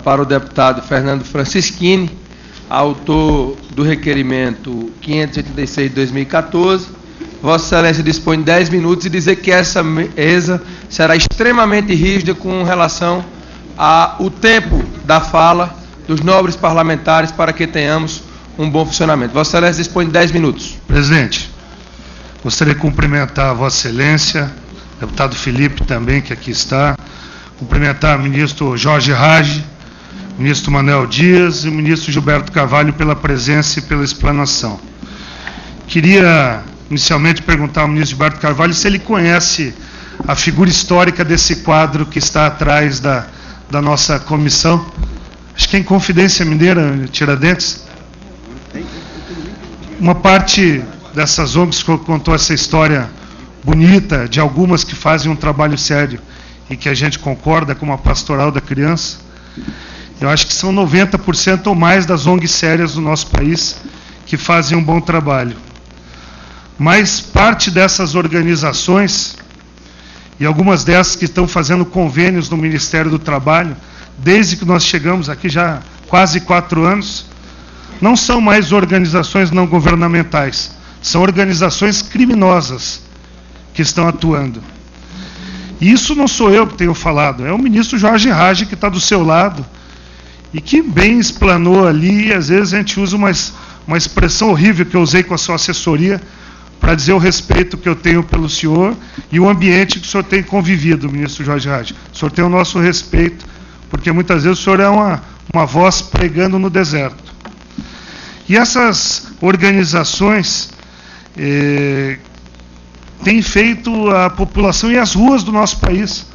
para o deputado Fernando Francischini, autor do requerimento 586 de 2014. Vossa Excelência dispõe de 10 minutos e dizer que essa mesa será extremamente rígida com relação ao tempo da fala dos nobres parlamentares para que tenhamos um bom funcionamento. Vossa Excelência dispõe de 10 minutos. Presidente, gostaria de cumprimentar a Vossa Excelência, deputado Felipe também, que aqui está, cumprimentar o ministro Jorge Rage, o ministro Manuel Dias e o ministro Gilberto Carvalho pela presença e pela explanação. Queria inicialmente perguntar ao ministro Gilberto Carvalho se ele conhece a figura histórica desse quadro que está atrás da nossa comissão. Acho que é em Confidência Mineira, Tiradentes. Uma parte dessas ONGs contou essa história bonita, de algumas que fazem um trabalho sério e que a gente concorda, como a Pastoral da Criança. Eu acho que são 90% ou mais das ONGs sérias do nosso país que fazem um bom trabalho. Mas parte dessas organizações, e algumas dessas que estão fazendo convênios no Ministério do Trabalho, desde que nós chegamos aqui já há quase 4 anos, não são mais organizações não governamentais, são organizações criminosas que estão atuando. E isso não sou eu que tenho falado, é o ministro Jorge Rage que está do seu lado, e que bem explanou ali, e às vezes a gente usa uma expressão horrível que eu usei com a sua assessoria, para dizer o respeito que eu tenho pelo senhor e o ambiente que o senhor tem convivido, ministro Jorge Rage. O senhor tem o nosso respeito, porque muitas vezes o senhor é uma voz pregando no deserto. E essas organizações têm feito a população ir às ruas do nosso país.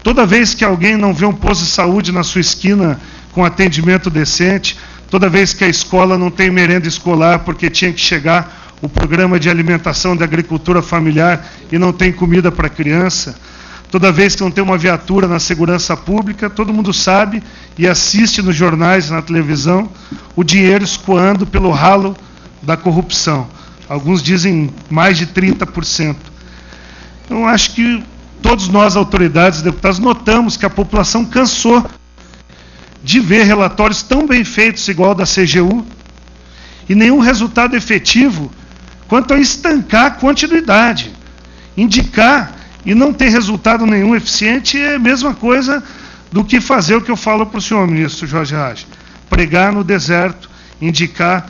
Toda vez que alguém não vê um posto de saúde na sua esquina com atendimento decente, toda vez que a escola não tem merenda escolar porque tinha que chegar o programa de alimentação da agricultura familiar e não tem comida para a criança, toda vez que não tem uma viatura na segurança pública, todo mundo sabe e assiste nos jornais, na televisão, o dinheiro escoando pelo ralo da corrupção. Alguns dizem mais de 30%. Eu acho que todos nós, autoridades e deputados, notamos que a população cansou de ver relatórios tão bem feitos igual ao da CGU e nenhum resultado efetivo quanto a estancar a continuidade. Indicar e não ter resultado nenhum eficiente é a mesma coisa do que fazer o que eu falo para o senhor, ministro Jorge Rage. Pregar no deserto, indicar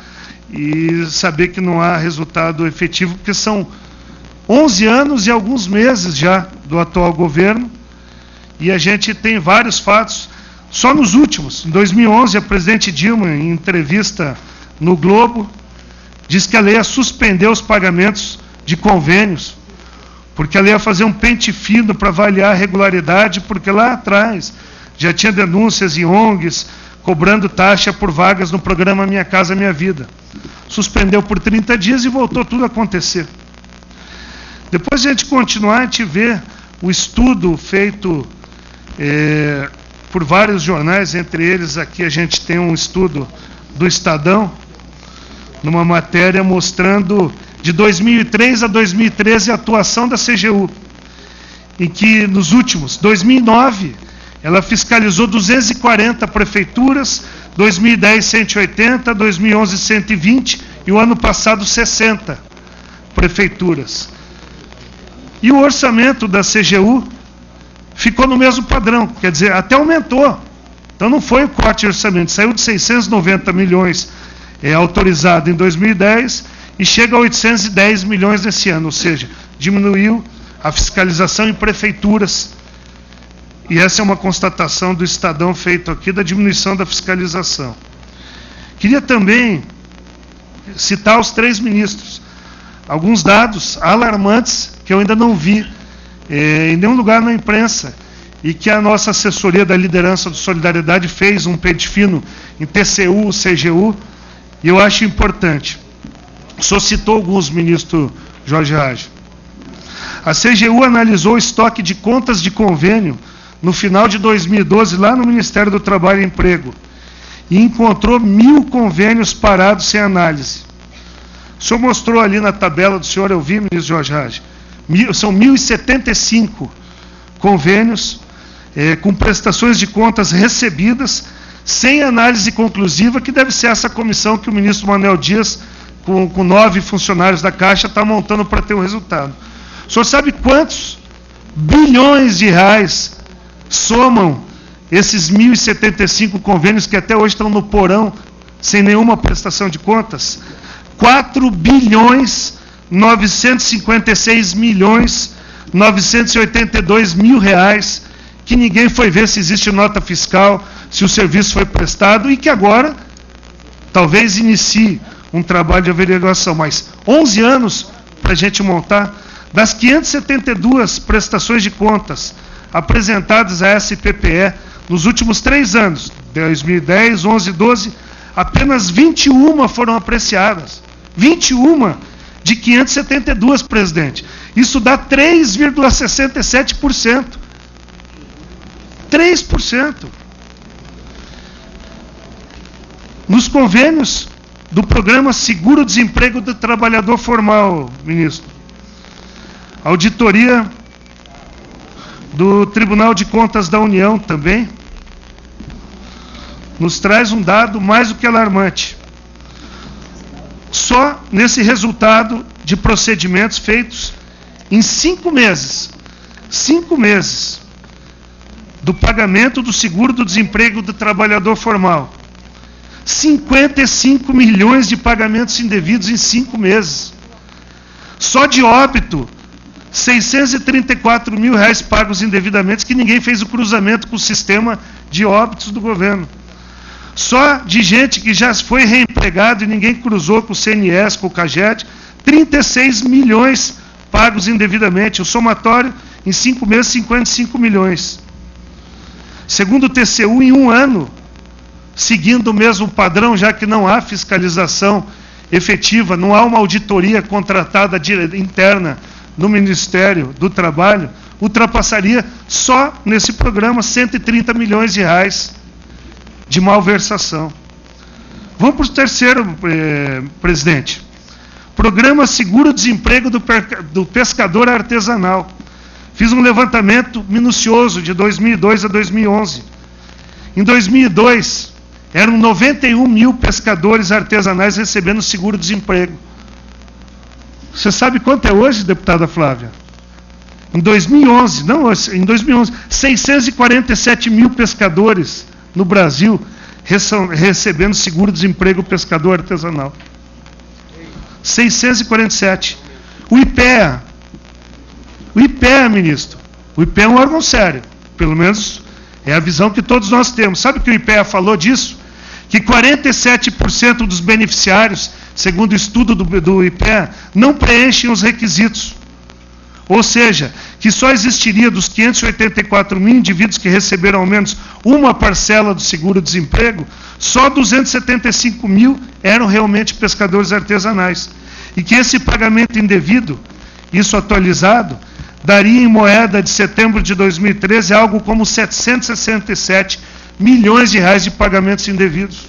e saber que não há resultado efetivo, porque são 11 anos e alguns meses já do atual governo, e a gente tem vários fatos. Só nos últimos, em 2011, a presidente Dilma, em entrevista no Globo, diz que ela ia suspender os pagamentos de convênios, porque ela ia fazer um pente fino para avaliar a regularidade, porque lá atrás já tinha denúncias em ONGs cobrando taxa por vagas no programa Minha Casa Minha Vida. Suspendeu por 30 dias e voltou tudo a acontecer. Depois de a gente continuar, a gente vê o estudo feito por vários jornais, entre eles aqui a gente tem um estudo do Estadão, numa matéria mostrando de 2003 a 2013 a atuação da CGU, em que nos últimos, 2009, ela fiscalizou 240 prefeituras, 2010 180, 2011 120 e o ano passado 60 prefeituras. E o orçamento da CGU ficou no mesmo padrão, quer dizer, até aumentou. Então não foi o corte de orçamento, saiu de 690 milhões autorizado em 2010 e chega a 810 milhões nesse ano, ou seja, diminuiu a fiscalização em prefeituras. E essa é uma constatação do Estadão feito aqui, da diminuição da fiscalização. Queria também citar os 3 ministros. Alguns dados alarmantes que eu ainda não vi em nenhum lugar na imprensa, e que a nossa assessoria da liderança do Solidariedade fez um pente fino em TCU, CGU, e eu acho importante. O senhor citou alguns, ministro Jorge Rage. A CGU analisou o estoque de contas de convênio no final de 2012, lá no Ministério do Trabalho e Emprego, e encontrou 1.000 convênios parados sem análise. O senhor mostrou ali na tabela do senhor, eu vi, ministro Jorge Rage, são 1.075 convênios com prestações de contas recebidas, sem análise conclusiva, que deve ser essa comissão que o ministro Manuel Dias, com 9 funcionários da Caixa, está montando para ter o resultado. O senhor sabe quantos bilhões de reais somam esses 1.075 convênios que até hoje estão no porão, sem nenhuma prestação de contas? 4 bilhões 956 milhões 982 mil reais, que ninguém foi ver se existe nota fiscal, se o serviço foi prestado, e que agora talvez inicie um trabalho de averiguação. Mas 11 anos para a gente montar. Das 572 prestações de contas apresentadas à SPPE nos últimos 3 anos, 2010, 11 e 12, apenas 21 foram apreciadas. 21 de 572, presidente. Isso dá 3,67%. 3%. Nos convênios do programa Seguro-Desemprego do Trabalhador Formal, ministro, a auditoria do Tribunal de Contas da União também nos traz um dado mais do que alarmante. Só nesse resultado de procedimentos feitos em 5 meses, 5 meses, do pagamento do seguro do desemprego do trabalhador formal, 55 milhões de pagamentos indevidos em 5 meses. Só de óbito, 634 mil reais pagos indevidamente, que ninguém fez o cruzamento com o sistema de óbitos do governo. Só de gente que já foi reempregado e ninguém cruzou com o CNS, com o CAGED, 36 milhões pagos indevidamente. O somatório, em 5 meses, 55 milhões. Segundo o TCU, em 1 ano, seguindo o mesmo padrão, já que não há fiscalização efetiva, não há uma auditoria contratada interna no Ministério do Trabalho, ultrapassaria só nesse programa 130 milhões de reais de malversação. Vamos para o terceiro, presidente. Programa Seguro-Desemprego do Pescador Artesanal. Fiz um levantamento minucioso de 2002 a 2011. Em 2002, eram 91 mil pescadores artesanais recebendo seguro-desemprego. Você sabe quanto é hoje, deputada Flávia? Em 2011, 647 mil pescadores no Brasil recebendo seguro-desemprego pescador artesanal. 647. O IPEA, ministro, o IPEA é um órgão sério, pelo menos é a visão que todos nós temos. Sabe o que o IPEA falou disso? Que 47% dos beneficiários, segundo o estudo do IPEA, não preenchem os requisitos. Ou seja, que só existiria dos 584 mil indivíduos que receberam ao menos uma parcela do seguro-desemprego, só 275 mil eram realmente pescadores artesanais. E que esse pagamento indevido, isso atualizado, daria em moeda de setembro de 2013 algo como 767 milhões de reais de pagamentos indevidos.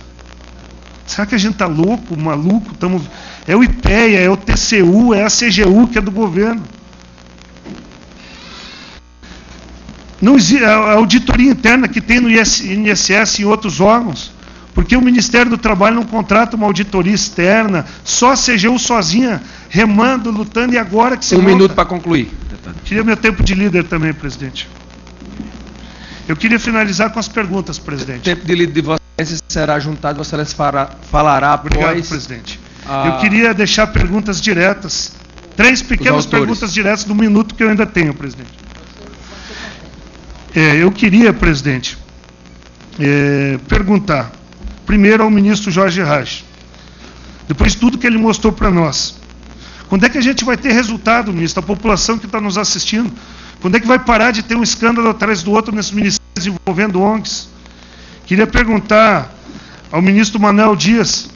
Será que a gente está louco, maluco? É o IPEA, é o TCU, é a CGU que é do governo. Não existe a auditoria interna que tem no INSS e outros órgãos, porque o Ministério do Trabalho não contrata uma auditoria externa, só a CGU sozinha, remando, lutando, e agora que você Um minuto para concluir. Queria meu tempo de líder também, presidente. Eu queria finalizar com as perguntas, presidente. O tempo de líder de Vossa Excelência será juntado, Vossa Excelência falará após... Obrigado, presidente. Eu queria deixar perguntas diretas, 3 pequenas perguntas diretas no minuto que eu ainda tenho, presidente. Eu queria, presidente, perguntar, primeiro ao ministro Jorge Reich, depois de tudo que ele mostrou para nós, quando é que a gente vai ter resultado, ministro, a população que está nos assistindo, quando é que vai parar de ter um escândalo atrás do outro nesses ministérios envolvendo ONGs? Queria perguntar ao ministro Manuel Dias,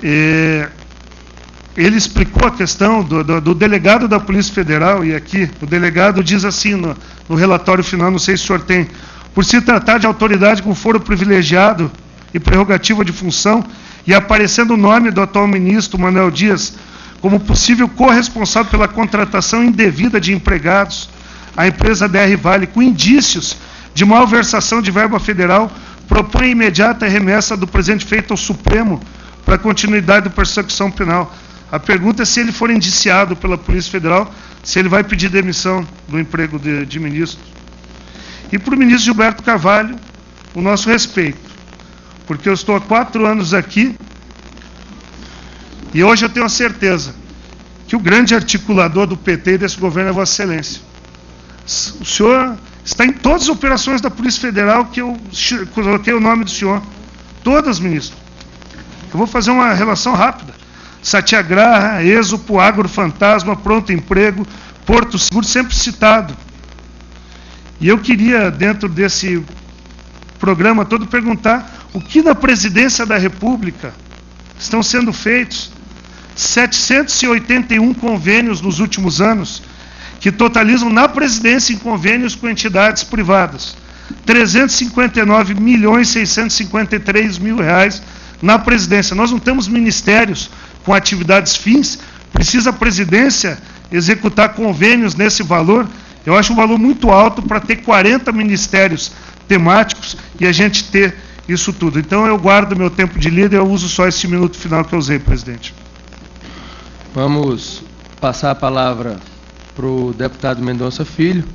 ele explicou a questão do delegado da Polícia Federal, e aqui o delegado diz assim no relatório final, não sei se o senhor tem, por se tratar de autoridade com foro privilegiado e prerrogativa de função, e aparecendo o nome do atual ministro Manuel Dias como possível corresponsável pela contratação indevida de empregados, a empresa DR Vale, com indícios de malversação de verba federal, propõe a imediata remessa do presidente feito ao Supremo para a continuidade da persecução penal. A pergunta é se ele for indiciado pela Polícia Federal, se ele vai pedir demissão do emprego de ministro. E para o ministro Gilberto Carvalho, o nosso respeito, porque eu estou há 4 anos aqui e hoje eu tenho a certeza que o grande articulador do PT e desse governo é Vossa Excelência. O senhor está em todas as operações da Polícia Federal que eu coloquei o nome do senhor. Todas, ministro. Eu vou fazer uma relação rápida. Satyagraha, Êxodo, Agrofantasma, Pronto Emprego, Porto Seguro, sempre citado. E eu queria, dentro desse programa todo, perguntar o que na Presidência da República estão sendo feitos. 781 convênios nos últimos anos, que totalizam na presidência em convênios com entidades privadas. 359.653.000 reais na presidência. Nós não temos ministérios com atividades fins, precisa a presidência executar convênios nesse valor. Eu acho um valor muito alto para ter 40 ministérios temáticos e a gente ter isso tudo. Então eu guardo meu tempo de líder, eu uso só esse minuto final que eu usei, presidente. Vamos passar a palavra para o deputado Mendonça Filho.